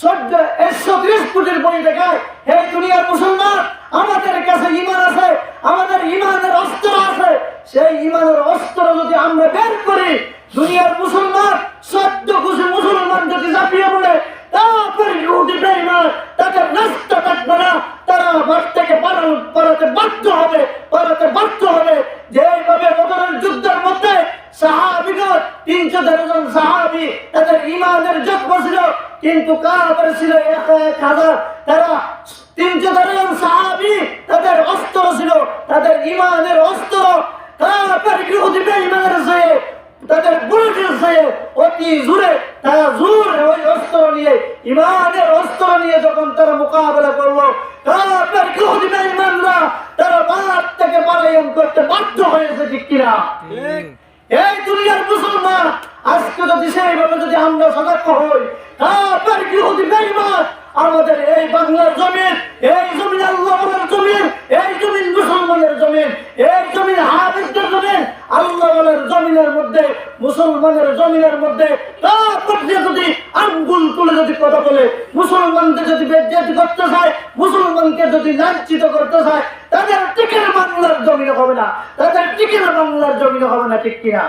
130 ফুটের বই দেখায়, হে দুনিয়ার মুসলমান, আমাদের কাছে ঈমান আছে, আমাদের ঈমানের অস্ত্র আছে। সেই ঈমানের অস্ত্র যদি আমরা বের করি, দুনিয়ার মুসলমান 14 কোটি মুসলমান যদি ঝাঁপিয়ে পড়ে, তারপরে ইহুদি বেঈমান তাদের রাস্তা থাকবে না, তারা মাঠ থেকে পালাতে বাধ্য হবে। যেভাবে বদরের যুদ্ধের মধ্যে সাহাবীগণ 313 জন সাহাবী, তাদের ঈমানের জজ্ব ছিল, কিন্তু কাফের ছিল 1000। তারা 313 জন সাহাবী, তাদের অস্ত্র ছিল, তাদের ঈমানের অস্ত্র কাফের ইহুদি বেঈমানের চেয়ে, তাদের বুলেটের চেয়ে অতি জোরে, তারা জোরে ওই অস্ত্র নিয়ে, ঈমানের অস্ত্র নিয়ে যখন তারা মোকাবেলা করলো, কাফের ইহুদি বেঈমানরা তারা মাঠ থেকে পলায়ন করতে বাধ্য হয়েছে, ঠিক কিনা? এই দুনিয়ার মুসলমান আজকে যদি সেইভাবে যদি আমরা সজাগ হই, কাফের ইহুদি বেঈমান আমাদের এই বাংলার জমিন, এই জমিন আল্লাহর জমিন, এই জমিন মুসলমানের জমিন, এই জমিন হাফেজদের জমিন, আল্লাহর জমিনের মধ্যে, মুসলমানের জমিনের মধ্যে কাফের যদি আঙ্গুল তুলে যদি কথা বলে, মুসলমানদের যদি বেজ্জতি করতে চায়, মুসলমানকে যদি লাঞ্ছিত করতে চায়, তাদের টিকের বাংলার জমিনে হবে না, তাদের টিকের বাংলার জমিনে হবে না, ঠিক কিনা?